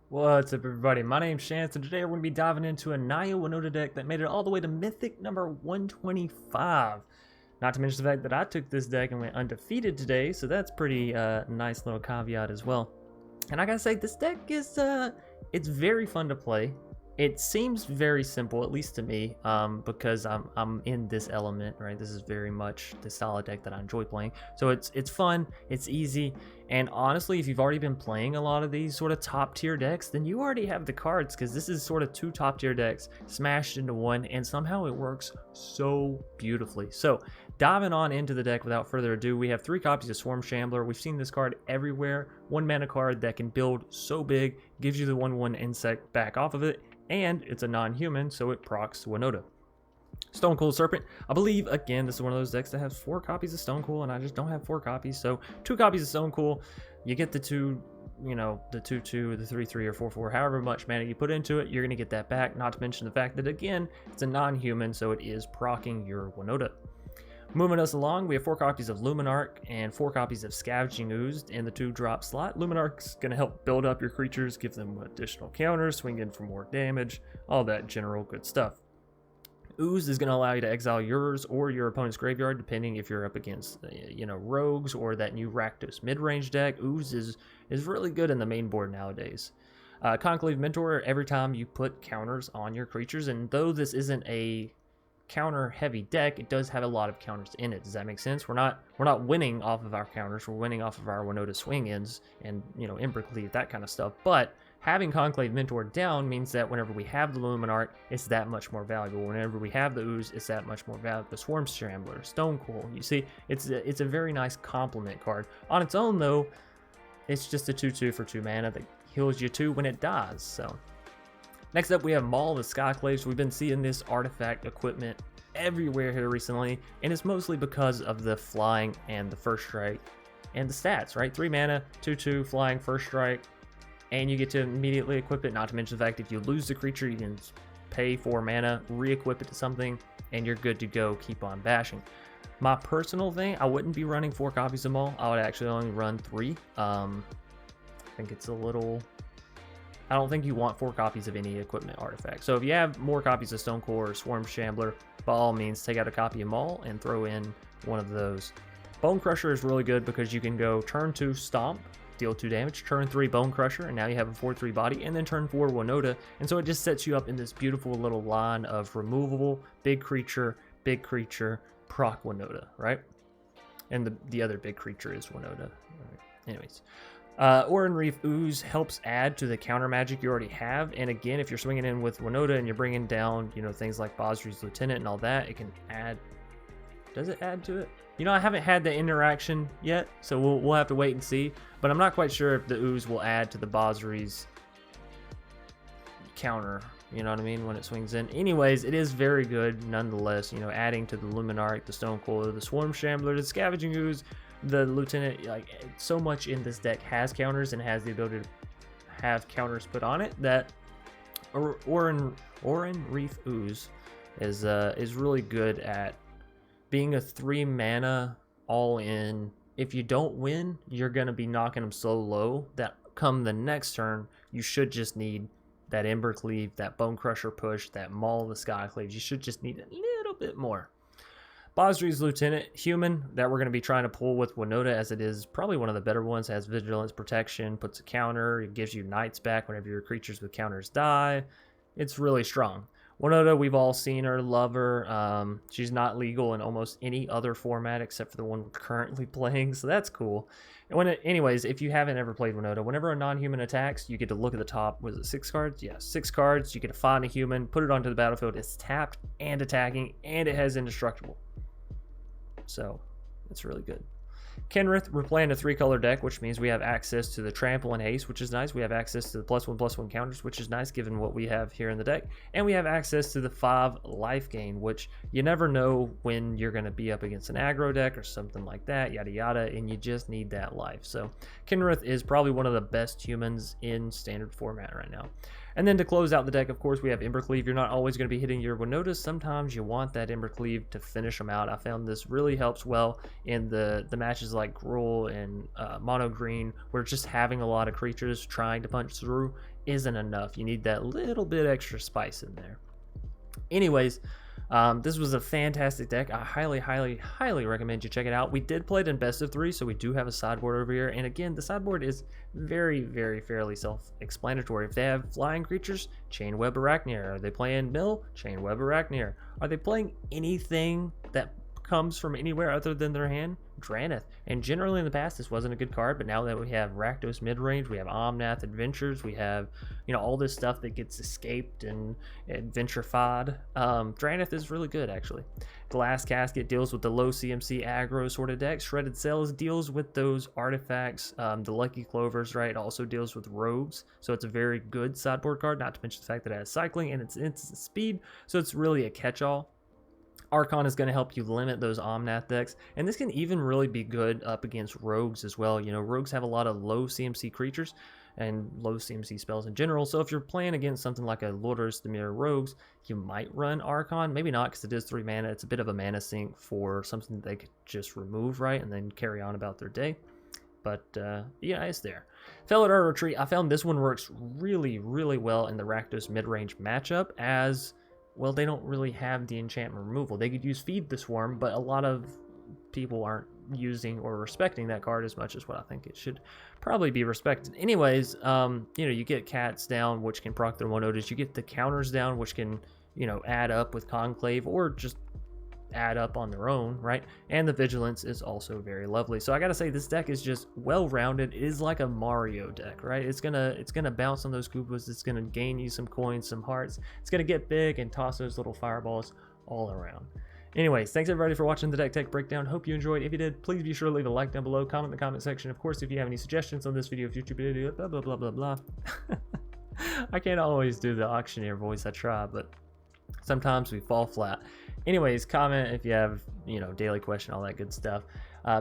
What's up, everybody? My name's Chance, and today we're going to be diving into a Naya Winota deck that made it all the way to Mythic number 125. Not to mention the fact that I took this deck and went undefeated today, so that's pretty nice little caveat as well. And I gotta say, this deck is it's very fun to play. It seems very simple, at least to me, because I'm in this element, right? This is very much the style of deck that I enjoy playing. So it's fun, it's easy, and honestly, if you've already been playing a lot of these sort of top tier decks, then you already have the cards, because this is sort of two top tier decks smashed into one, and somehow it works so beautifully. So diving on into the deck without further ado, we have 3 copies of Swarm Shambler. We've seen this card everywhere. 1 mana card that can build so big, gives you the 1/1 insect back off of it, and it's a non-human, so it procs Winota. Stonecool Serpent. I believe, again, this is one of those decks that has 4 copies of Stonecool, and I just don't have 4 copies, so 2 copies of Stonecool. You get the 2, the 2/2, the 3/3, or 4/4, however much mana you put into it, you're going to get that back, not to mention the fact that, again, it's a non-human, so it is proccing your Winota. Moving us along, we have 4 copies of Luminarch and 4 copies of Scavenging Ooze in the 2-drop slot. Luminarch's going to help build up your creatures, give them additional counters, swing in for more damage, all that general good stuff. Ooze is going to allow you to exile yours or your opponent's graveyard, depending if you're up against, rogues or that new Rakdos mid-range deck. Ooze is really good in the main board nowadays. Conclave Mentor, every time you put counters on your creatures, and though this isn't a counter heavy deck, it does have a lot of counters in it. Does that make sense? We're not winning off of our counters, we're winning off of our Winota swing ins and Ember Cleave, that kind of stuff. But having Conclave Mentor down means that whenever we have the Luminarch, it's that much more valuable. Whenever we have the Ooze, it's that much more valuable. The Swarm Shambler, Stonecool, you see, it's a very nice complement card. On its own though, it's just a 2/2 for 2 mana that heals you 2 when it dies. So next up, we have Maul the Skyclaves. We've been seeing this artifact equipment everywhere here recently, and it's mostly because of the flying and the first strike and the stats, right? 3 mana, 2/2, flying, first strike, and you get to immediately equip it. Not to mention the fact if you lose the creature, you can pay 4 mana, re-equip it to something, and you're good to go, keep on bashing. My personal thing, I wouldn't be running 4 copies of Maul. I would actually only run 3. I think it's a little... I don't think you want 4 copies of any equipment artifact. So if you have more copies of Stonecool or Swarm Shambler, by all means, take out a copy of Maul and throw in one of those. Bonecrusher is really good because you can go turn 2 Stomp, deal 2 damage, turn 3 Bonecrusher, and now you have a 4/3 body, and then turn 4 Winota, and so it just sets you up in this beautiful little line of removable, big creature, proc Winota, right? And the other big creature is Winota. Right. Anyways. Oran-Rief Ooze helps add to the counter magic you already have, and again, if you're swinging in with Winota and you're bringing down, things like Basri's Lieutenant and all that, it can add. Does it add to it? I haven't had the interaction yet, so we'll have to wait and see. But I'm not quite sure if the Ooze will add to the Basri's counter. You know what I mean? When it swings in. Anyways, it is very good nonetheless. Adding to the Luminarch, the Stonecool, the Swarm Shambler, the Scavenging Ooze. The Lieutenant, so much in this deck has counters and has the ability to have counters put on it that Oran-Rief Ooze is really good at being a 3 mana all in. If you don't win, you're gonna be knocking them so low that come the next turn, you should just need that Ember Cleave, that Bonecrusher push, that Maul the Skyclaves. You should just need a little bit more. Basri's Lieutenant, human, that we're going to be trying to pull with Winota, as it is probably one of the better ones. Has Vigilance, Protection, puts a counter, it gives you Knights back whenever your creatures with counters die. It's really strong. Winota, we've all seen her, love her. She's not legal in almost any other format except for the one we're currently playing, so that's cool. And anyways, if you haven't ever played Winota, whenever a non-human attacks, you get to look at the top. Was it 6 cards? Yeah, 6 cards. You get to find a human, put it onto the battlefield. It's tapped and attacking, and it has Indestructible. So it's really good. Kenrith, we're playing a 3-color deck, which means we have access to the Trample and Haste, which is nice. We have access to the +1/+1 counters, which is nice given what we have here in the deck. And we have access to the 5 life gain, which you never know when you're going to be up against an aggro deck or something like that, yada yada, and you just need that life. So Kenrith is probably one of the best humans in standard format right now. And then to close out the deck, of course, we have Embercleave. You're not always going to be hitting your Winotas. Sometimes you want that Embercleave to finish them out. I found this really helps well in the matches like Gruul and Mono Green, where just having a lot of creatures trying to punch through isn't enough. You need that little bit extra spice in there. Anyways, this was a fantastic deck. I highly recommend you check it out. We did play it in best of 3, so we do have a sideboard over here. And again, the sideboard is very fairly self-explanatory. If they have flying creatures, Chainweb Arachneer. Are they playing Mill? Chainweb Arachneer. Are they playing anything that comes from anywhere other than their hand? Drannith. And generally in the past this wasn't a good card, but now that we have Rakdos mid-range, we have Omnath Adventures, we have, you know, all this stuff that gets escaped and adventure-fied. Drannith is really good, actually. Glass Casket deals with the low CMC aggro sort of deck. Shredded Cells deals with those artifacts. The Lucky Clovers, right, also deals with rogues, so it's a very good sideboard card, not to mention the fact that it has cycling and it's instant speed, so it's really a catch-all. Archon is going to help you limit those Omnath decks, and this can even really be good up against rogues as well. You know, rogues have a lot of low CMC creatures and low CMC spells in general, so if you're playing against something like a Lourdes, Dimir rogues, you might run Archon. Maybe not, because it is 3 mana. It's a bit of a mana sink for something that they could just remove, right, and then carry on about their day. But yeah, it's there. Fabled Retreat, I found this one works really well in the Rakdos mid-range matchup, as well, they don't really have the enchantment removal. They could use Feed the Swarm, but a lot of people aren't using or respecting that card as much as what I think it should probably be respected. Anyways, you know, you get Cats down, which can proc their Winotas. You get the counters down, which can, you know, add up with Conclave or just add up on their own, right? And the Vigilance is also very lovely. So I gotta say, this deck is just well-rounded. It is like a Mario deck, right? It's gonna bounce on those Koopas. It's gonna gain you some coins, some hearts. It's gonna get big and toss those little fireballs all around. Anyways, thanks everybody for watching the deck tech breakdown. Hope you enjoyed. If you did, please be sure to leave a like down below, comment in the comment section. Of course, if you have any suggestions on this video, future video, blah blah blah. I can't always do the auctioneer voice. I try, but sometimes we fall flat. Anyways, comment if you have, you know, daily question, all that good stuff.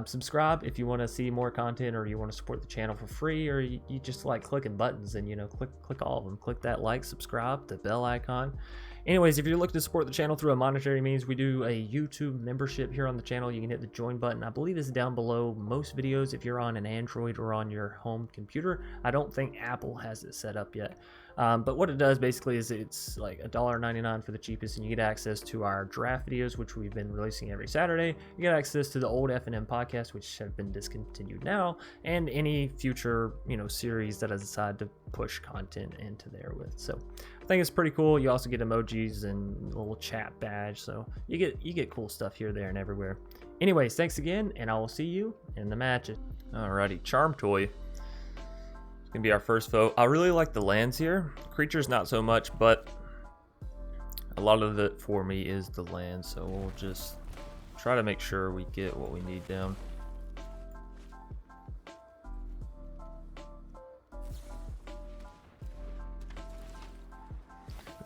Subscribe if you want to see more content, or you want to support the channel for free, or you just like clicking buttons, and, you know, click all of them. Click that like, subscribe, the bell icon. Anyways, if you're looking to support the channel through a monetary means, we do a YouTube membership here on the channel. You can hit the join button. I believe it's down below most videos if you're on an Android or on your home computer. I don't think Apple has it set up yet. But what it does basically is it's like $1.99 for the cheapest, and you get access to our draft videos, which we've been releasing every Saturday. You get access to the old F&M podcasts, which have been discontinued now, and any future, you know, series that I decide to push content into there with. So I think it's pretty cool. You also get emojis and a little chat badge, so you get cool stuff here, there, and everywhere. Anyways, thanks again, and I will see you in the matches. Alrighty, Charm Toy. Gonna be our first foe. I really like the lands here. Creatures not so much, but a lot of it for me is the land, so we'll just try to make sure we get what we need down.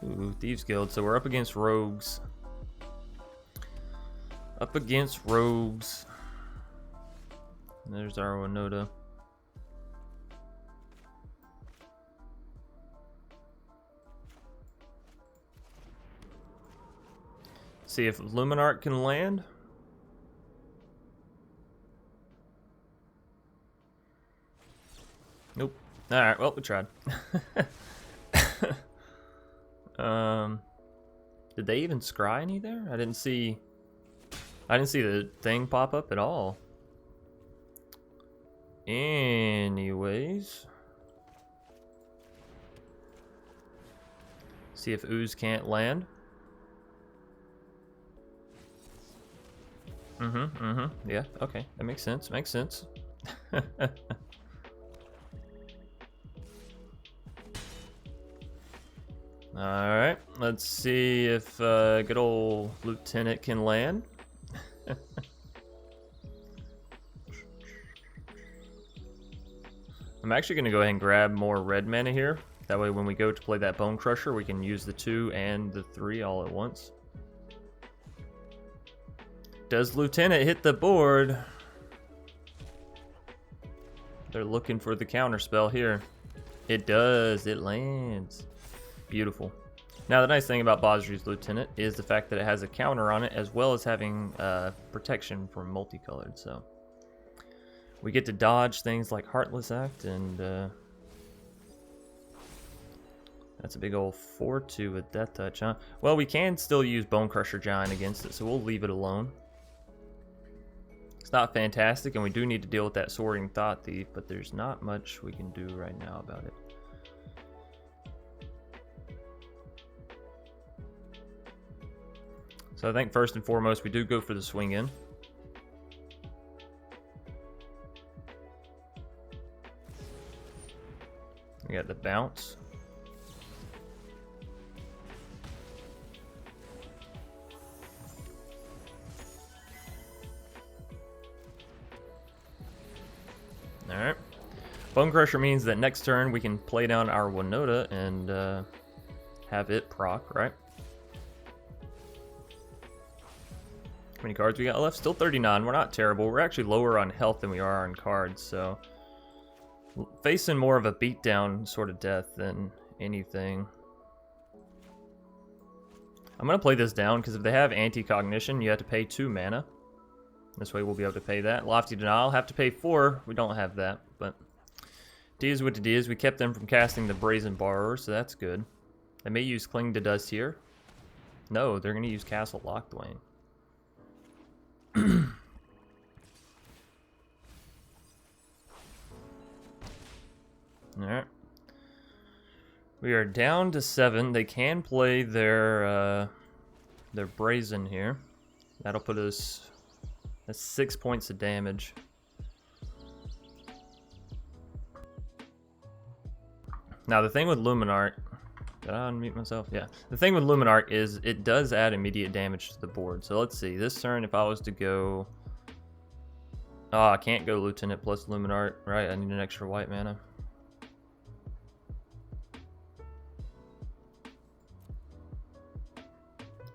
Ooh, Thieves Guild. So we're up against rogues. Up against rogues. And there's our Winota. See if Luminarch can land. Nope. Alright, well, we tried. Did they even scry any there? I didn't see the thing pop up at all. Anyways. See if Ooze can't land. Yeah, okay. That makes sense. Makes sense. Alright, let's see if good old Lieutenant can land. I'm actually going to go ahead and grab more red mana here. That way when we go to play that Bonecrusher, we can use the 2 and the 3 all at once. Does Lieutenant hit the board? They're looking for the counter spell here. It does. It lands. Beautiful. Now the nice thing about Basri's Lieutenant is the fact that it has a counter on it as well as having protection from multicolored. So we get to dodge things like Heartless Act, and that's a big old 4-2 with Death Touch, huh? Well, we can still use Bonecrusher Giant against it, so we'll leave it alone. It's not fantastic, and we do need to deal with that Soaring Thought Thief, but there's not much we can do right now about it. So I think first and foremost, we do go for the swing in. We got the bounce. Alright. Bonecrusher means that next turn we can play down our Winota and have it proc, right? How many cards we got left? Still 39. We're not terrible. We're actually lower on health than we are on cards, so facing more of a beatdown sort of death than anything. I'm going to play this down because if they have anti-cognition, you have to pay 2 mana. This way we'll be able to pay that. Lofty Denial, have to pay 4. We don't have that, but it is what it is. We kept them from casting the Brazen Borrower, so that's good. They may use Cling to Dust here. No, they're going to use Castle Lockdwayne. Alright. We are down to 7. They can play their Brazen here. That'll put us at 6 points of damage. Now the thing with Luminarch, did I unmute myself? Yeah. The thing with Luminarch is it does add immediate damage to the board. So let's see. This turn, if I was to go... Oh, I can't go Lieutenant plus Luminarch. Right, I need an extra white mana.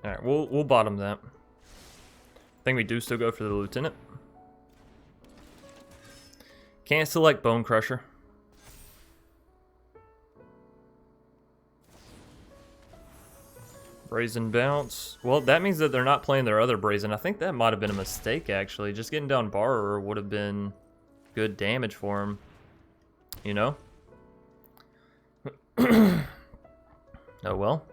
Alright, we'll bottom that. I think we do still go for the Lieutenant. Can't select Bonecrusher. Brazen Bounce. Well, that means that they're not playing their other Brazen. I think that might have been a mistake, actually. Just getting down Borrower would have been good damage for him. You know? Oh, well.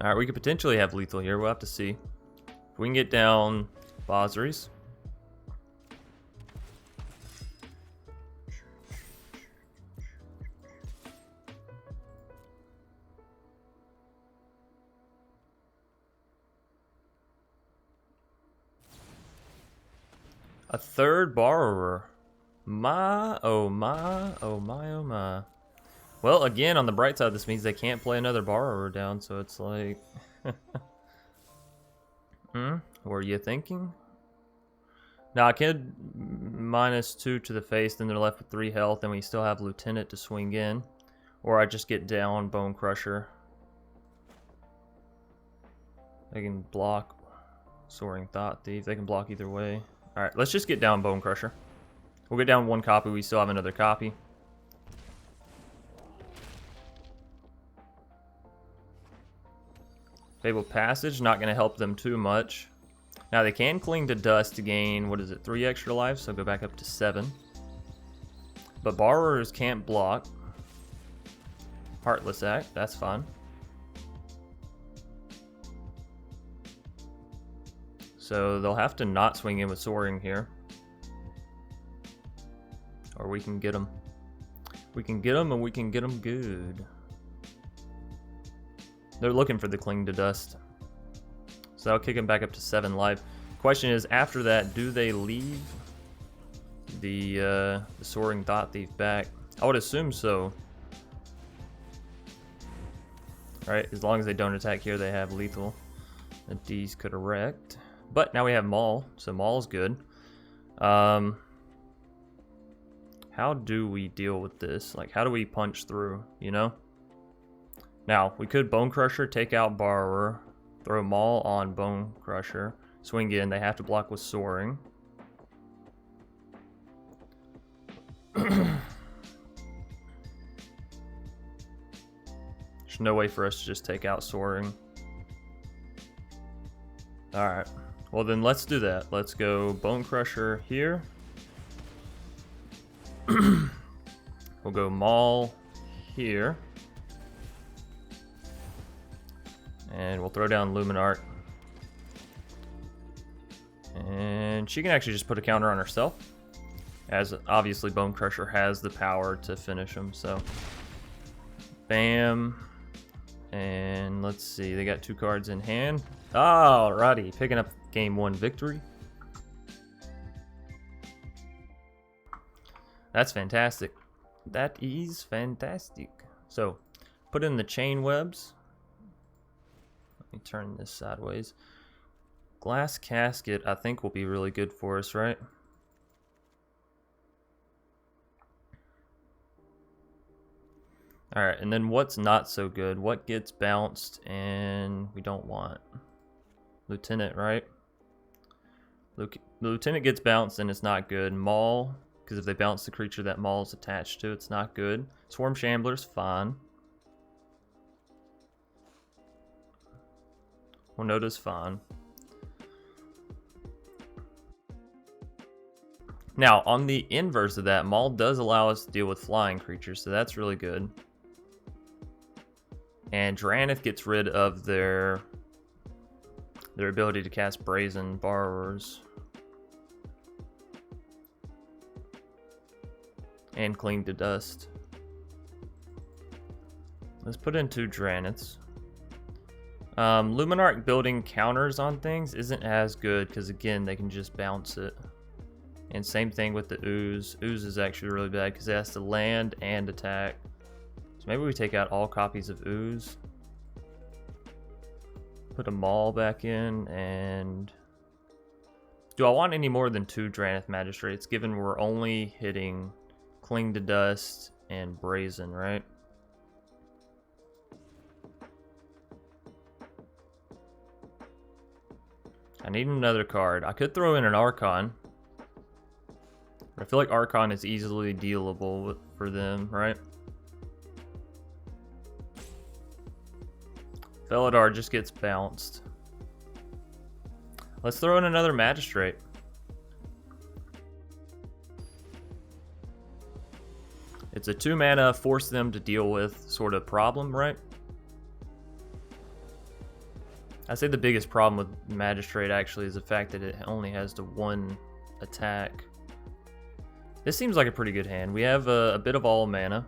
Alright, we could potentially have lethal here. We'll have to see. If we can get down Basri's. A third Borrower. My, oh my, oh my, oh my. Well, again, on the bright side, this means they can't play another Borrower down, so it's like... Were you thinking? Now, I could -2 to the face, then they're left with 3 health, and we still have Lieutenant to swing in. Or I just get down Bonecrusher. They can block Soaring Thought Thief. They can block either way. Alright, let's just get down Bonecrusher. We'll get down 1 copy. We still have another copy. Fabled Passage, not going to help them too much. Now they can Cling to Dust to gain, what is it, 3 extra life, so go back up to 7. But Borrowers can't block. Heartless Act, that's fine. So they'll have to not swing in with Soaring here. Or we can get them. We can get them and we can get them good. They're looking for the Cling to Dust. So that'll kick him back up to 7 life. Question is, after that, do they leave the Soaring Thought Thief back? I would assume so. Alright, as long as they don't attack here, they have lethal. The D's could have wrecked. But now we have Maul, so Maul's good. How do we deal with this? Like, how do we punch through, you know? Now, we could Bonecrusher, take out Borrower, throw Maul on Bonecrusher, swing in. They have to block with Soaring. There's no way for us to just take out Soaring. Alright, well then let's do that. Let's go Bonecrusher here. We'll go Maul here. And we'll throw down Luminarch. And she can actually just put a counter on herself, as obviously Bonecrusher has the power to finish him, so. Bam. And let's see, they got 2 cards in hand. Alrighty, picking up game 1 victory. That's fantastic. That is fantastic. So, put in the chain webs. Let me turn this sideways. Glass casket, I think, will be really good for us, right? Alright, and then what's not so good? What gets bounced and we don't want? Lieutenant, right? Lieutenant gets bounced and it's not good. Maul, because if they bounce the creature that Maul is attached to, it's not good. Swarm Shambler's fine. Winota's fine. Now, on the inverse of that, Maul does allow us to deal with flying creatures, so that's really good. And Drannith gets rid of their ability to cast Brazen Borrowers. And Cling to Dust. Let's put in 2 Dranniths. Luminarch building counters on things isn't as good because, again, they can just bounce it. And same thing with the Ooze. Ooze is actually really bad because it has to land and attack. So maybe we take out all copies of Ooze. Put a Maul back in, and... do I want any more than 2 Drannith Magistrates, given we're only hitting Cling to Dust and Brazen, right? I need another card. I could throw in an Archon. I feel like Archon is easily dealable for them, right? Felidar just gets bounced. Let's throw in another Magistrate. It's a 2 mana, force them to deal with sort of problem, right? I say the biggest problem with Magistrate actually is the fact that it only has the 1 attack. This seems like a pretty good hand. We have a bit of all mana.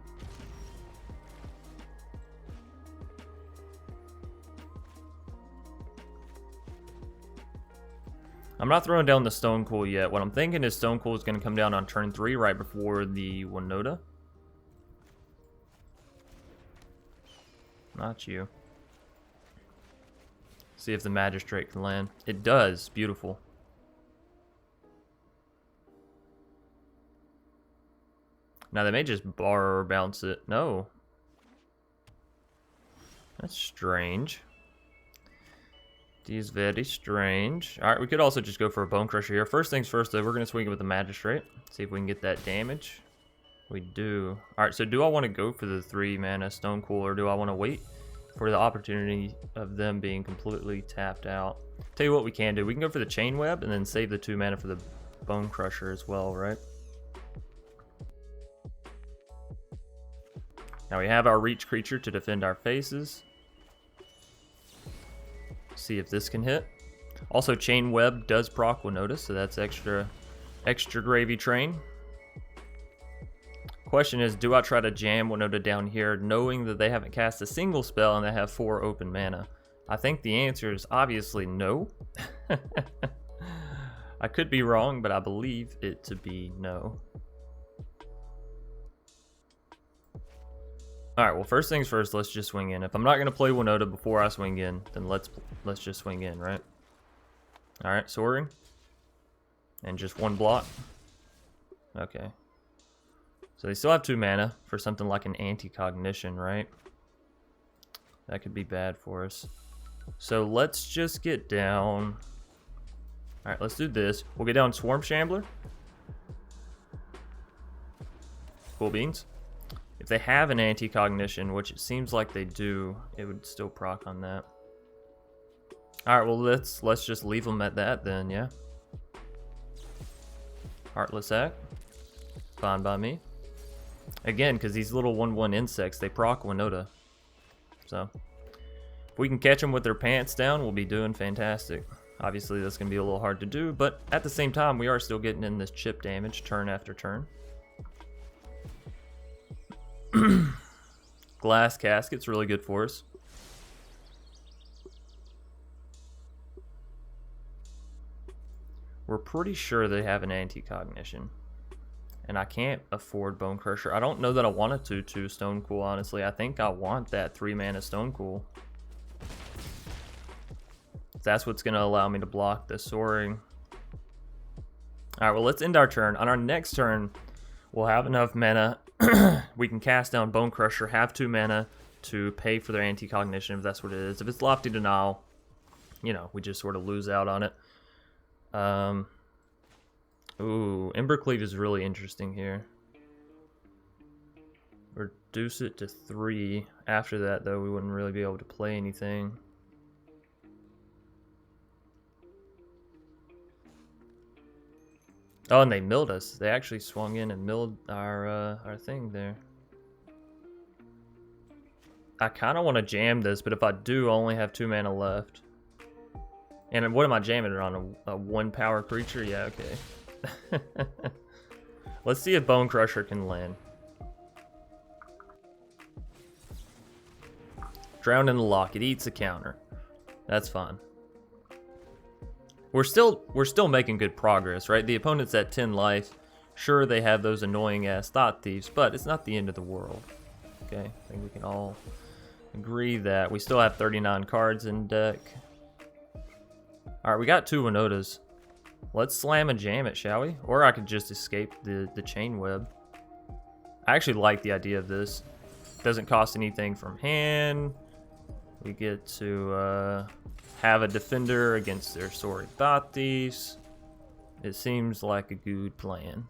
I'm not throwing down the Stone Cool yet. What I'm thinking is Stone Cool is going to come down on turn 3 right before the Winota. Not you. See if the Magistrate can land. It does. Beautiful. Now they may just borrow or bounce it. No. That's strange. It is very strange. Alright, we could also just go for a Bonecrusher here. First things first though, we're going to swing it with the Magistrate. See if we can get that damage. We do. Alright, so do I want to go for the 3 mana Stone Cool, or do I want to wait for the opportunity of them being completely tapped out? Tell you what we can do. We can go for the Chain Web and then save the 2 mana for the Bonecrusher as well, right? Now we have our reach creature to defend our faces. See if this can hit. Also, Chain Web does proc Winota, so that's extra gravy train. Question is, do I try to jam Winota down here knowing that they haven't cast a single spell and they have 4 open mana? I think the answer is obviously no. I could be wrong, but I believe it to be no. Alright, well, first things first, let's just swing in. If I'm not going to play Winota before I swing in, then let's just swing in, right? Alright, Soaring. And just 1 block. Okay. So they still have 2 mana for something like an Anti-Cognition, right? That could be bad for us. So let's just get down. Alright, let's do this. We'll get down Swarm Shambler. Cool beans. If they have an anti-cognition, which it seems like they do, it would still proc on that. Alright, well let's just leave them at that then, yeah. Heartless Act. Fine by me. Again, because these little 1/1 insects, they proc Winota. So, if we can catch them with their pants down, we'll be doing fantastic. Obviously, that's going to be a little hard to do, but at the same time, we are still getting in this chip damage turn after turn. Glass Casket's really good for us. We're pretty sure they have an anti-cognition. And I can't afford Bonecrusher. I don't know that I want a 2/2 Stone Cool, honestly. I think I want that 3-mana Stone Cool. That's what's going to allow me to block the Soaring. Alright, well, let's end our turn. On our next turn, we'll have enough mana. We can cast down Bonecrusher, have 2 mana to pay for their anti-cognition, if that's what it is. If it's Lofty Denial, you know, we just sort of lose out on it. Ooh, Embercleave is really interesting here. Reduce it to 3. After that, though, we wouldn't really be able to play anything. Oh, and they milled us. They actually swung in and milled our thing there. I kind of want to jam this, but if I do, I only have 2 mana left. And what am I jamming it on? A 1-power creature? Yeah, okay. Let's see if Bonecrusher can land. Drown in the Lock. It eats a counter. That's fine. We're still making good progress, right? The opponent's at 10 life. Sure, they have those annoying ass Thought Thieves, but it's not the end of the world. Okay, I think we can all agree that we still have 39 cards in deck. Alright, we got 2 Winotas. Let's slam and jam it, shall we? Or I could just escape the chain web. I actually like the idea of this. Doesn't cost anything from hand. We get to have a defender against their Soaring Thought Thieves. It seems like a good plan.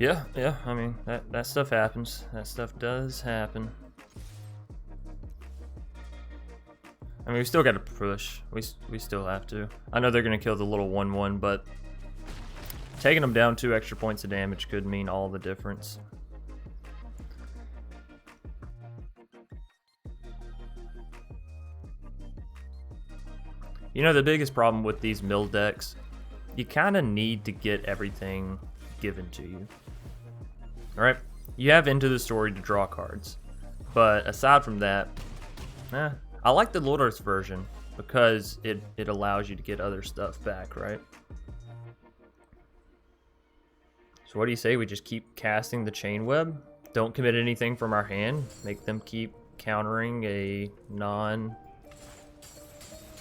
Yeah, I mean, that stuff happens. That stuff does happen. I mean, we still got to push. We still have to. I know they're going to kill the little 1/1, but taking them down 2 extra points of damage could mean all the difference. You know, the biggest problem with these mill decks, you kind of need to get everything given to you. Alright? You have Into the Story to draw cards. But aside from that, I like the Lord's version because it allows you to get other stuff back, right? So what do you say we just keep casting the Chain Web? Don't commit anything from our hand. Make them keep countering a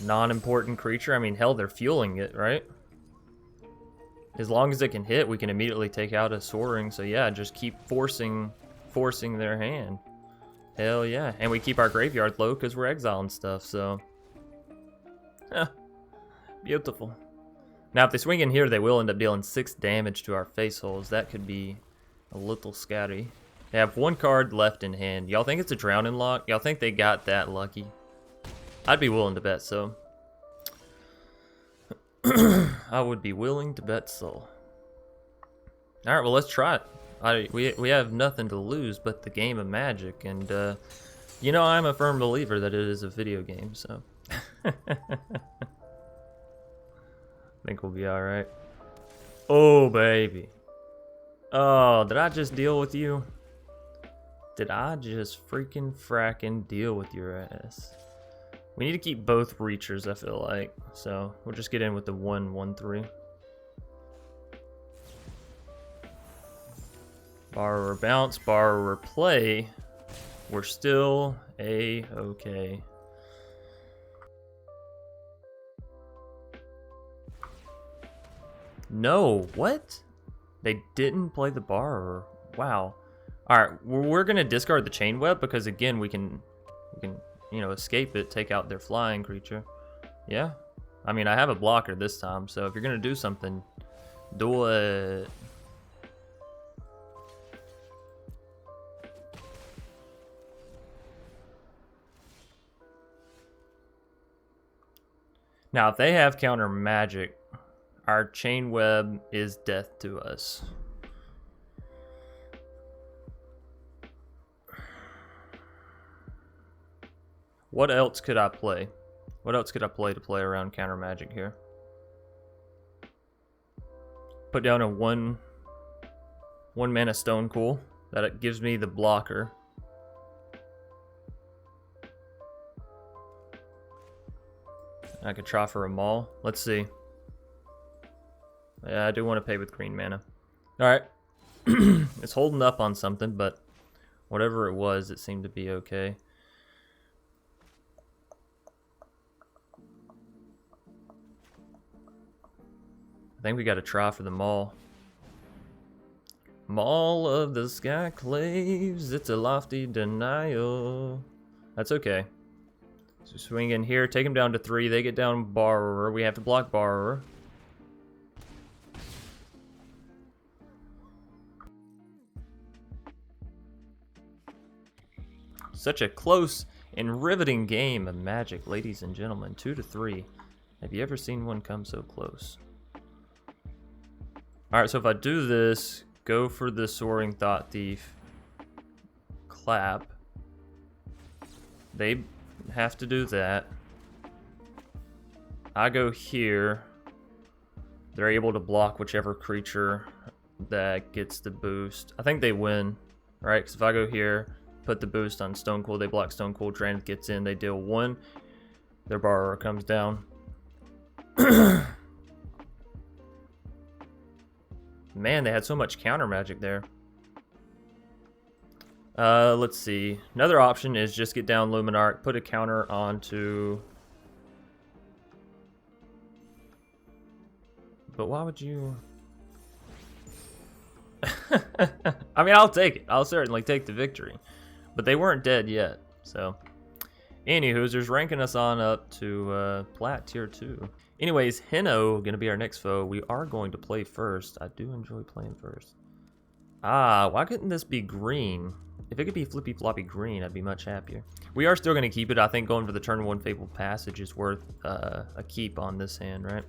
non-important creature. I mean, hell, they're fueling it, right? As long as it can hit, we can immediately take out a Soaring. So yeah, just keep forcing their hand. Hell yeah. And we keep our graveyard low because we're exiling stuff, so. Beautiful. Now, if they swing in here, they will end up dealing 6 damage to our face holes. That could be a little scary. They have 1 card left in hand. Y'all think it's a Drowning Lock? Y'all think they got that lucky? I'd be willing to bet so. I would be willing to bet so. Alright, well, let's try it. We have nothing to lose but the game of Magic, and you know, I'm a firm believer that it is a video game, so I think we'll be alright. Oh, baby. Oh, did I just deal with you? Did I just freaking fracking deal with your ass? We need to keep both Reachers, I feel like, so we'll just get in with the 1/1/3. Borrower bounce, borrower play. We're still A-okay. No, what? They didn't play the borrower. Wow. All right, we're gonna discard the chain web because again we can you know escape it, take out their flying creature. Yeah, I mean I have a blocker this time, so if you're gonna do something, do it. Now if they have counter magic, our chain web is death to us. What else could I play? What else could I play to play around counter magic here? Put down a one mana Stone Cool. That gives me the blocker. I could try for a Maul. Let's see. Yeah, I do want to pay with green mana. Alright. It's holding up on something, but whatever it was, it seemed to be okay. I think we got to try for the Maul. Maul of the Skyclaves, it's a lofty denial. That's okay. So swing in here, take them down to 3. They get down Borrower. We have to block Borrower. Such a close and riveting game of Magic, ladies and gentlemen. 2-3. Have you ever seen one come so close? Alright, so if I do this, go for the Soaring Thought Thief, clap. They have to do that. I go here. They're able to block whichever creature that gets the boost. I think they win, right? Because if I go here, put the boost on Stone Cool, they block Stone Cool, Trans gets in, they deal 1. Their Borrower comes down. Man, they had so much counter magic there. Let's see. Another option is just get down Luminarch, put a counter onto... But why would you... I mean, I'll take it. I'll certainly take the victory. But they weren't dead yet, so... Anywho, there's ranking us on up to Plat Tier 2. Anyways, Hino gonna be our next foe. We are going to play first. I do enjoy playing first. Ah, why couldn't this be green? If it could be flippy floppy green, I'd be much happier. We are still gonna keep it. I think going for the turn 1 Fabled Passage is worth a keep on this hand, right?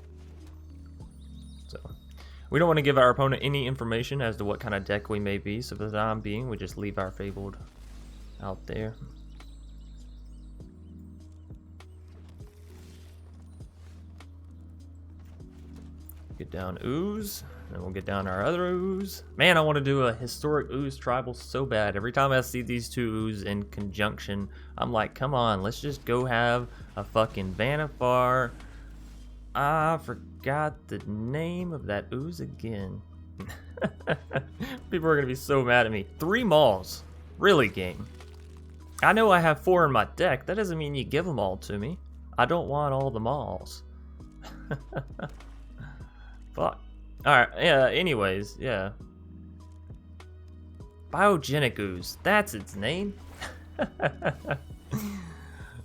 So we don't want to give our opponent any information as to what kind of deck we may be. So for the time being, we just leave our Fabled out there. Get down Ooze, and we'll get down our other Ooze. Man, I want to do a historic Ooze tribal so bad. Every time I see these two Ooze in conjunction, I'm like, come on, let's just go have a fucking Vanifar. I forgot the name of that Ooze again. People are going to be so mad at me. 3 Mauls. Really, game? I know I have 4 in my deck. That doesn't mean you give them all to me. I don't want all the Mauls. Fuck. Alright, yeah, anyways, yeah. Biogenic Ooze. That's its name.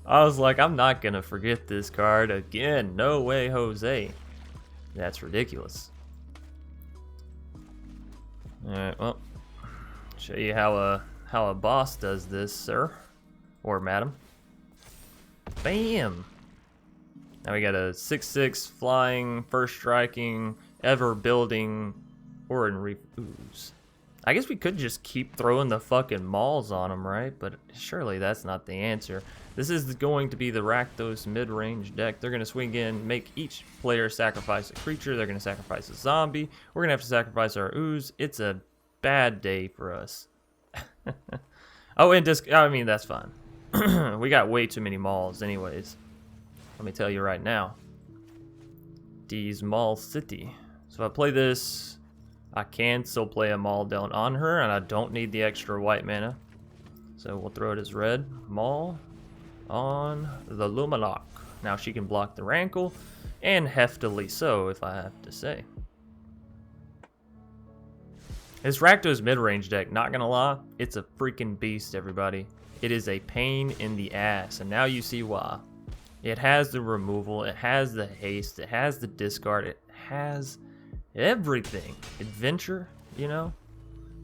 I was like, I'm not gonna forget this card again. No way, Jose. That's ridiculous. Alright, well. Show you how a boss does this, sir. Or madam. Bam! Now we got a 6/6 flying, first striking, ever building Oran-Rief Ooze. I guess we could just keep throwing the fucking Mauls on them, right? But surely that's not the answer. This is going to be the Rakdos mid-range deck. They're going to swing in, make each player sacrifice a creature. They're going to sacrifice a zombie. We're going to have to sacrifice our Ooze. It's a bad day for us. Oh, and I mean, that's fine. We got way too many Mauls anyways. Let me tell you right now. D's Maul City. So if I play this, I can still play a Maul down on her, and I don't need the extra white mana. So we'll throw it as red. Maul on the Luminarch. Now she can block the Rankle, and heftily so, if I have to say. This Rakdos mid-range deck, not gonna lie, it's a freaking beast, everybody. It is a pain in the ass, and now you see why. It has the removal, it has the haste, it has the discard, it has everything. Adventure, you know?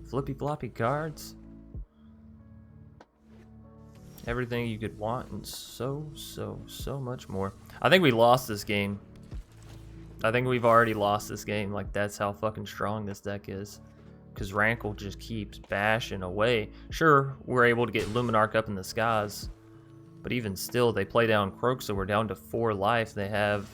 Flippy floppy cards. Everything you could want and so much more. I think we lost this game. I think we've already lost this game. Like, that's how fucking strong this deck is. Because Rankle just keeps bashing away. Sure, we're able to get Luminarch up in the skies. But even still, they play down Croak, so we're down to 4 life. They have,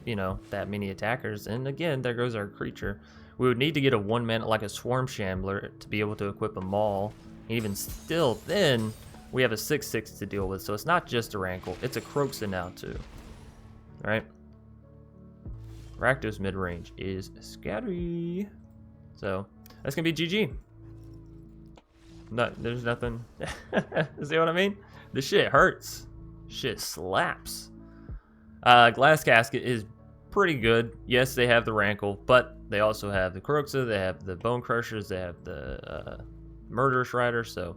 you know, that many attackers. And again, there goes our creature. We would need to get a 1-mana, like a Swarm Shambler, to be able to equip a Maul. And even still, then, we have a 6/6 to deal with. So it's not just a Rankle, it's a Croaksa now, too. Right? Rakdos mid-range is scary. So, that's going to be GG. There's nothing. See what I mean? This shit hurts. Shit slaps. Glass Casket is pretty good. Yes, they have the Rankle, but they also have the Croaksa, they have the Bonecrushers, they have the Murderous Rider, so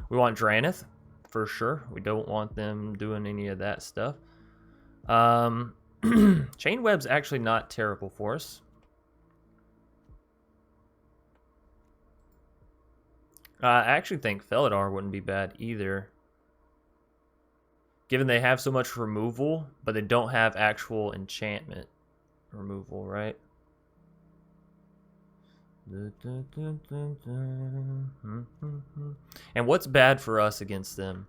we want Drannith, for sure. We don't want them doing any of that stuff. Chain Web's actually not terrible for us. I actually think Felidar wouldn't be bad either. Given they have so much removal, but they don't have actual enchantment removal, right? And what's bad for us against them?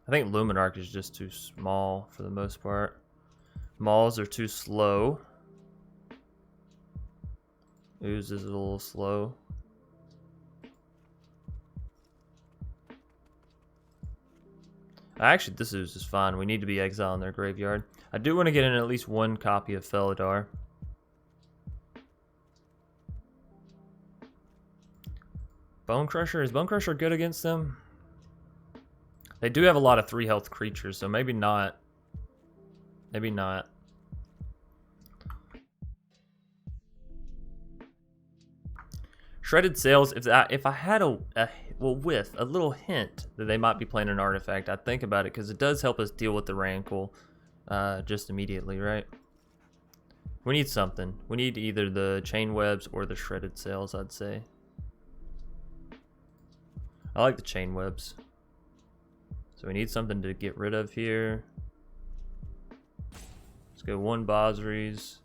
I think Luminarch is just too small for the most part. Mauls are too slow. Ooze is a little slow. Actually, this Ooze is fine. We need to be exiling their graveyard. I do want to get in at least 1 copy of Felidar. Bonecrusher? Is Bonecrusher good against them? They do have a lot of 3 health creatures, so maybe not. Maybe not. Shredded Sails, if I had with a little hint that they might be playing an artifact, I'd think about it, because it does help us deal with the Rankle just immediately, right? We need something. We need either the Chain Webs or the Shredded Sails, I'd say. I like the Chain Webs. So we need something to get rid of here. Let's go 1 Basri's.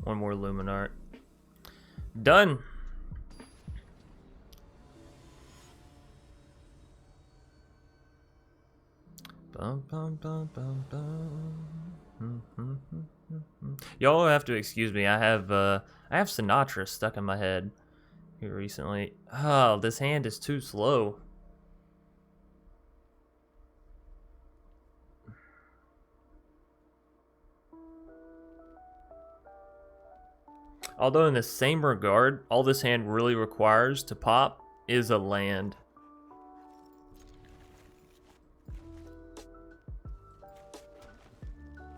1 more Luminarch. Done. Bum, bum, bum, bum, bum. Y'all have to excuse me. I have Sinatra stuck in my head here recently. Oh, this hand is too slow. Although in the same regard, all this hand really requires to pop is a land.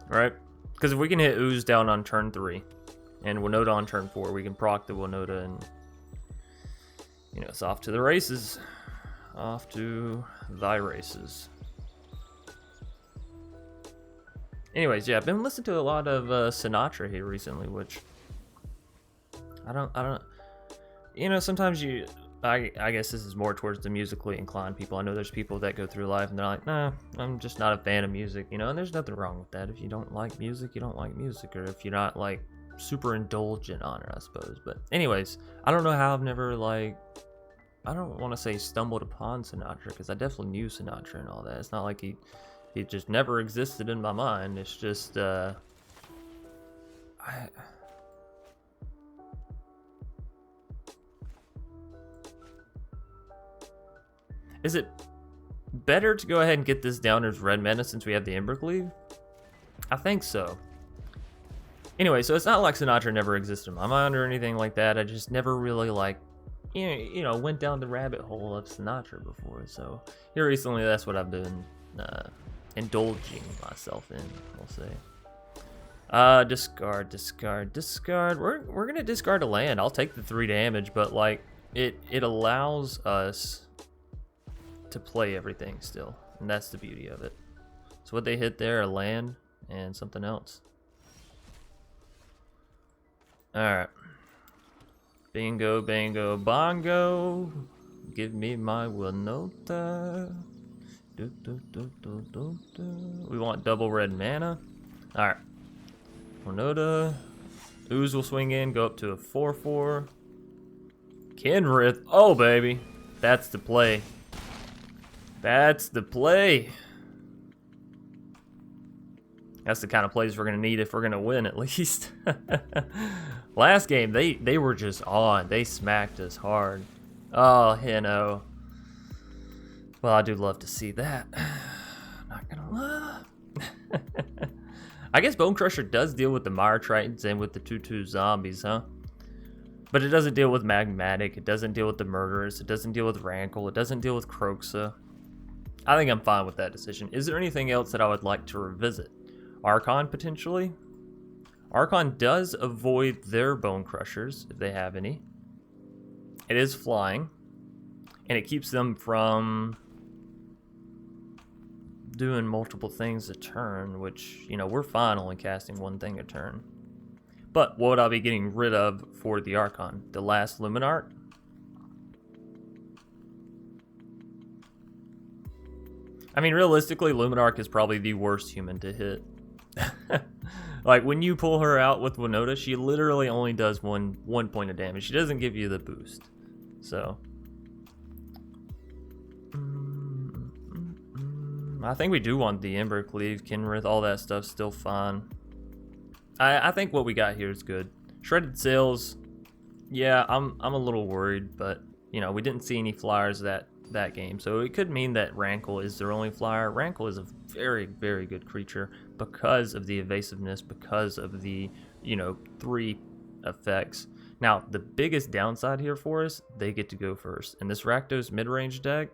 Right? Because if we can hit Ooze down on turn 3 and Winota on turn 4, we can proc the Winota and, you know, it's off to the races. Off to thy races. Anyways, yeah, I've been listening to a lot of Sinatra here recently, which I don't, you know, sometimes I guess this is more towards the musically inclined people. I know there's people that go through life and they're like, nah, I'm just not a fan of music, you know, and there's nothing wrong with that. If you don't like music, you don't like music, or if you're not, like, super indulgent on it, I suppose. But anyways, I don't know how I've never, like, I don't want to say stumbled upon Sinatra, because I definitely knew Sinatra and all that. It's not like he just never existed in my mind. It's just, Is it better to go ahead and get this down as red mana since we have the Embercleave? I think so. Anyway, so it's not like Sinatra never existed in my mind or anything like that. I just never really, like, you know, went down the rabbit hole of Sinatra before. So here recently, that's what I've been indulging myself in, we'll say. Discard, discard, discard. We're gonna discard a land. I'll take the 3 damage, but like it allows us to play everything still, and that's the beauty of it. So what they hit there, a land and something else. Alright. Bingo, bango, bongo. Give me my Winota. We want double red mana. Alright. Winota. Ooze will swing in, go up to a 4/4. Kenrith. Oh, baby. That's the play. That's the play. That's the kind of plays we're going to need if we're going to win, at least. Last game, they were just on. They smacked us hard. Oh, no. Well, I do love to see that. Not going to lie. I guess Bonecrusher does deal with the Mire Tritons and with the 2/2 zombies, huh? But it doesn't deal with Magmatic. It doesn't deal with the Murderers. It doesn't deal with Rankle. It doesn't deal with Kroxa. I think I'm fine with that decision. Is there anything else that I would like to revisit? Archon, potentially? Archon does avoid their Bonecrushers, if they have any. It is flying. And it keeps them from doing multiple things a turn, which, you know, we're fine only casting 1 thing a turn. But what would I be getting rid of for the Archon? The last Luminarch? I mean, realistically, Luminarch is probably the worst human to hit. Like, when you pull her out with Winota, she literally only does one point of damage. She doesn't give you the boost. So I think we do want the Embercleave, Kenrith, all that stuff's still fine. I think what we got here is good. Shredded Sails, yeah, I'm a little worried, but you know, we didn't see any flyers that game, so it could mean that Rankle is their only flyer. Rankle is a very, very good creature because of the evasiveness, because of the, you know, 3 effects. Now, the biggest downside here for us, they get to go first. And this Rakdos mid-range deck,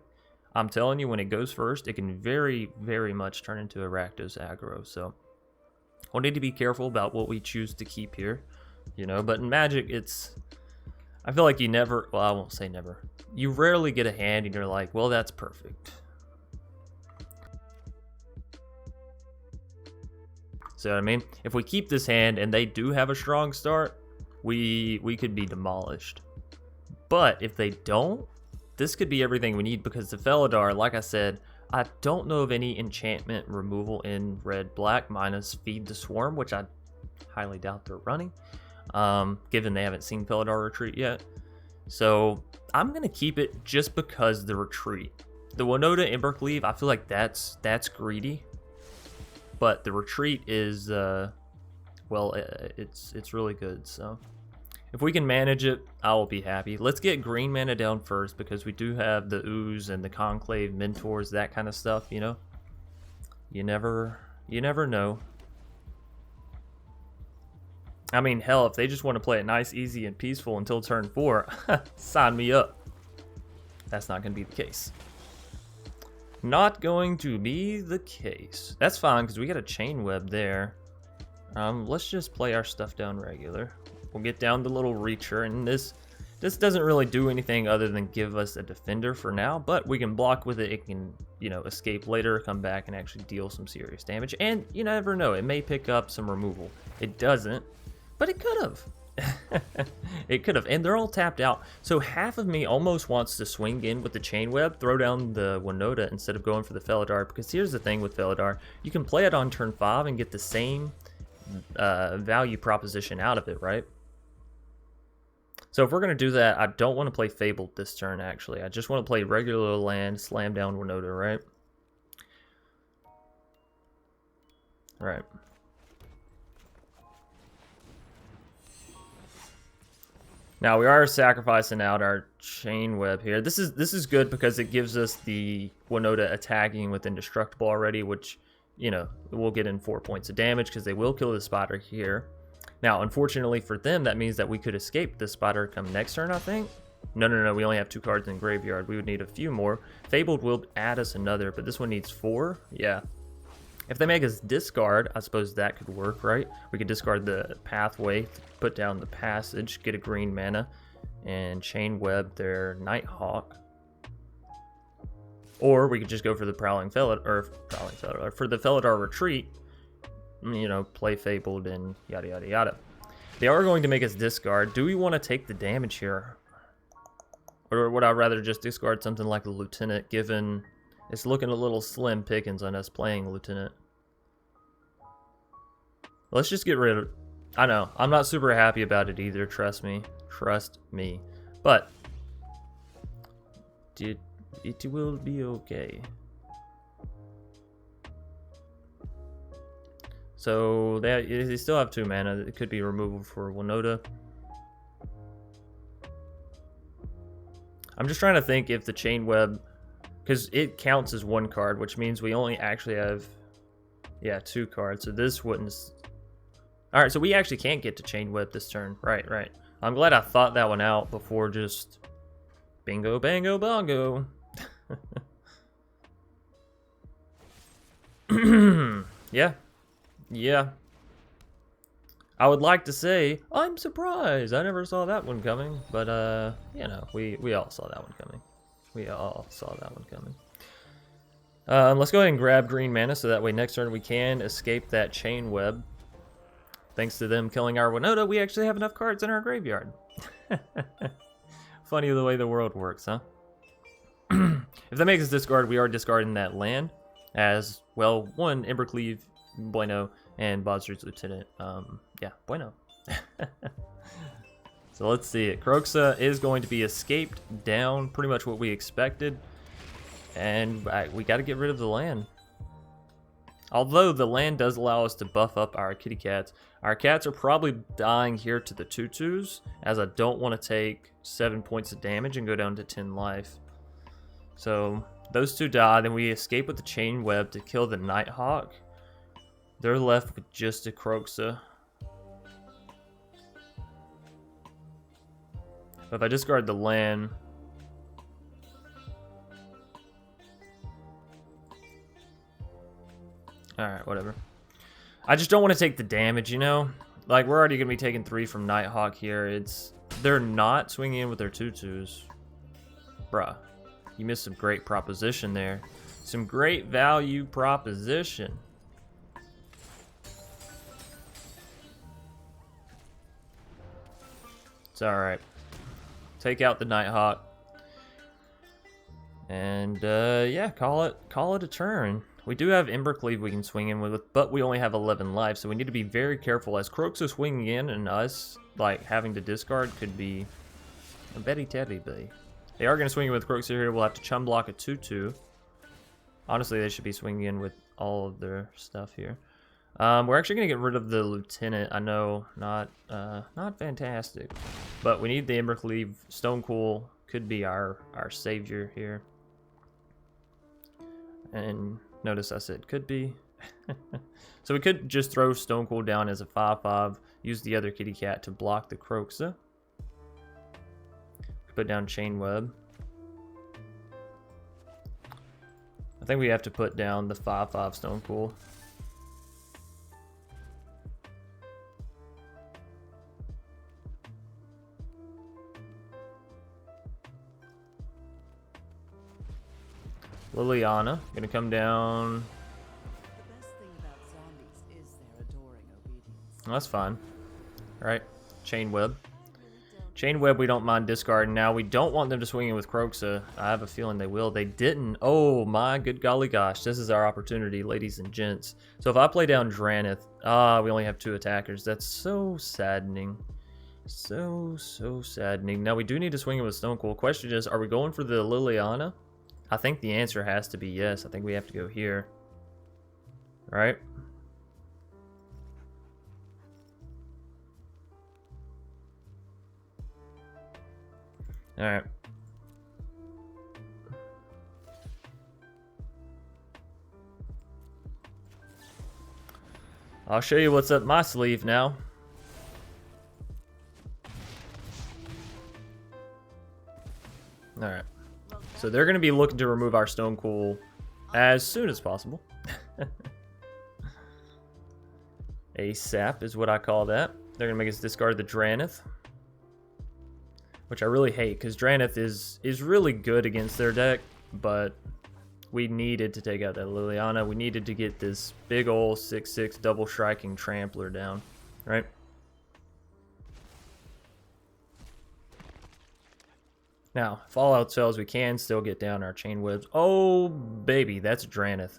I'm telling you, when it goes first, it can very, very much turn into a Rakdos aggro. So we'll need to be careful about what we choose to keep here, you know. But in Magic, I feel like you never, well, I won't say never. You rarely get a hand and you're like, well, that's perfect. See what I mean? If we keep this hand and they do have a strong start, we could be demolished. But if they don't, this could be everything we need, because the Felidar, like I said, I don't know of any enchantment removal in red-black minus Feed the Swarm, which I highly doubt they're running, given they haven't seen Felidar Retreat yet. So I'm going to keep it just because the Retreat. The Winota Embercleave, I feel like that's greedy. But the Retreat is, well, it's really good, so if we can manage it, I will be happy. Let's get green mana down first, because we do have the Ooze and the Conclave Mentors, that kind of stuff, you know? You never know. I mean, hell, if they just want to play it nice, easy, and peaceful until turn 4, sign me up. That's not going to be the case. Not going to be the case. That's fine, because we got a Chain Web there. Let's just play our stuff down regular. We'll get down the little Reacher, and this doesn't really do anything other than give us a defender for now, but we can block with it. It can, you know, escape later, come back, and actually deal some serious damage. And you never know, it may pick up some removal. It doesn't, but it could have. It could have, and they're all tapped out. So half of me almost wants to swing in with the Chain Web, throw down the Winota instead of going for the Felidar, because here's the thing with Felidar, you can play it on turn 5 and get the same value proposition out of it, right? So if we're going to do that, I don't want to play Fabled this turn, actually. I just want to play regular land, slam down Winota, right? Right. Now we are sacrificing out our Chain Web here. This is good because it gives us the Winota attacking with Indestructible already, which, you know, we'll get in 4 points of damage because they will kill the Spider here. Now, unfortunately for them, that means that we could escape the Spider come next turn, I think. No, we only have 2 cards in graveyard. We would need a few more. Fabled will add us another, but this one needs 4. Yeah. If they make us discard, I suppose that could work, right? We could discard the Pathway, put down the Passage, get a green mana, and chain web their Nighthawk. Or we could just go for the for the Felidar Retreat, you know, play Fabled and yada yada yada. They are going to make us discard. Do we want to take the damage here? Or would I rather just discard something like the Lieutenant, given it's looking a little slim pickings on us playing Lieutenant? Let's just get rid of... I know, I'm not super happy about it either, trust me. Trust me. But it will be okay. So they still have 2 mana. It could be removal for Winota. I'm just trying to think if the Chain Web, because it counts as 1 card, which means we only actually have, yeah, 2 cards. So this wouldn't. All right, so we actually can't get to Chain Web this turn. Right. I'm glad I thought that one out before just bingo, bango, bongo. Yeah. I would like to say, I'm surprised. I never saw that one coming. But, you know, we all saw that one coming. Let's go ahead and grab green mana so that way next turn we can escape that Chain Web. Thanks to them killing our Winota, we actually have enough cards in our graveyard. Funny the way the world works, huh? If that makes us discard, we are discarding that land. As, well, 1, Embercleave, bueno, and Basri's Lieutenant. Yeah, bueno. So let's see it. Kroxa is going to be escaped down, pretty much what we expected. And we got to get rid of the land. Although the land does allow us to buff up our kitty cats. Our cats are probably dying here to the 2/2s, as I don't want to take 7 points of damage and go down to 10 life. So those 2 die, then we escape with the Chain Web to kill the Nighthawk. They're left with just a Kroxa. If I discard the land, alright, whatever. I just don't want to take the damage, you know? Like, we're already going to be taking 3 from Nighthawk here. They're not swinging in with their 2/2s. Bruh. You missed some great proposition there. Some great value proposition. It's alright. Take out the Nighthawk. And, yeah, call it a turn. We do have Embercleave we can swing in with, but we only have 11 life, so we need to be very careful, as Kroxa swinging in and us, like, having to discard could be a very terrible. They are going to swing in with Kroxa here. We'll have to chum block a 2/2. Honestly, they should be swinging in with all of their stuff here. We're actually going to get rid of the Lieutenant. I know, not fantastic, but we need the Embercleave. Stonecool could be our savior here. And notice I said could be. So we could just throw Stonecool down as a 5/5, use the other kitty cat to block the Kroxa. Put down Chain Web. I think we have to put down the 5/5 Stonecool. Liliana, gonna come down. The best thing about zombies is their adoring obedience. That's fine. Alright, Chain Web. Chain Web we don't mind discarding. Now, we don't want them to swing in with Kroxa. I have a feeling they will. They didn't. Oh my good golly gosh. This is our opportunity, ladies and gents. So if I play down Dranith, we only have 2 attackers. That's so saddening. So saddening. Now, we do need to swing in with Stonecool. Question is, are we going for the Liliana? I think the answer has to be yes. I think we have to go here. Right? Alright. I'll show you what's up my sleeve now. Alright. So they're going to be looking to remove our Stonecool as soon as possible. ASAP is what I call that. They're going to make us discard the Dranith, which I really hate because Dranith is really good against their deck, but we needed to take out that Liliana. We needed to get this big ol' 6/6 double striking trampler down, right? Now, if all else fails, we can still get down our chain webs. Oh, baby, that's Dranith.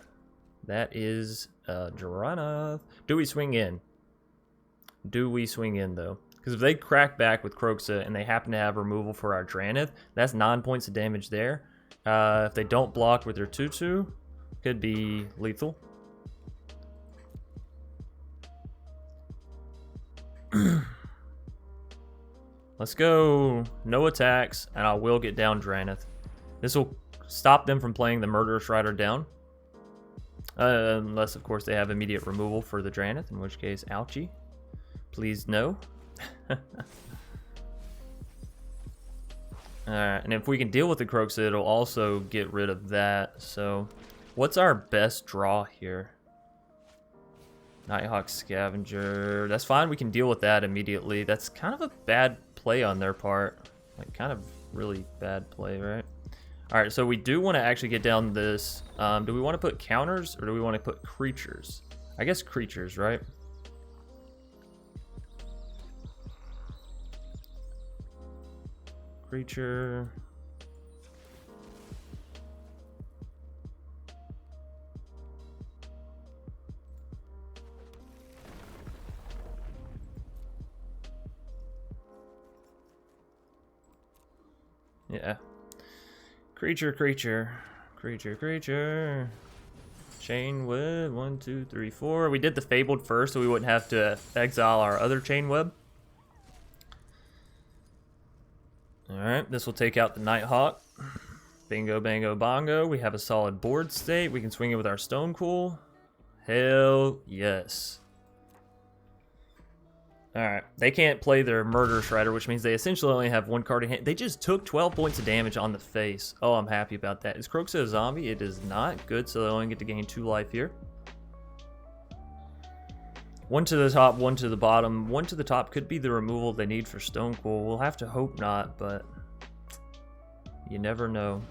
That is Dranith. Do we swing in? Do we swing in, though? Because if they crack back with Kroxa and they happen to have removal for our Dranith, that's 9 points of damage there. If they don't block with their 2/2, could be lethal. Let's go. No attacks, and I will get down Dranith. This will stop them from playing the Murderous Rider down. Unless, of course, they have immediate removal for the Dranith, in which case, ouchie. Please, no. Alright, and if we can deal with the Kroxa, it'll also get rid of that. So, what's our best draw here? Nighthawk Scavenger. That's fine, we can deal with that immediately. That's kind of a bad play on their part. Like, kind of really bad play, right? Alright, so we do want to actually get down this. Do we want to put counters, or do we want to put creatures? I guess creatures, right? Creature. Yeah. Creature. Chain web. 1, 2, 3, 4. We did the Fabled first, so we wouldn't have to exile our other chain web. Alright, this will take out the Nighthawk. Bingo, bango, bongo. We have a solid board state. We can swing it with our Stone Cool. Hell yes. Alright, they can't play their Murderous Rider, which means they essentially only have one card in hand. They just took 12 points of damage on the face. Oh, I'm happy about that. Is Kroxa a zombie? It is not. Good, so they only get to gain 2 life here. 1 to the top, 1 to the bottom. 1 to the top could be the removal they need for Stone Cool. We'll have to hope not, but you never know.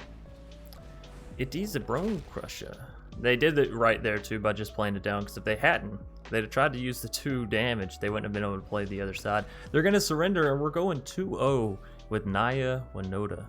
It is a Bonecrusher. They did it right there too by just playing it down, because if they hadn't, they'd have tried to use the 2 damage. They wouldn't have been able to play the other side. They're going to surrender, and we're going 2-0 with Naya Winota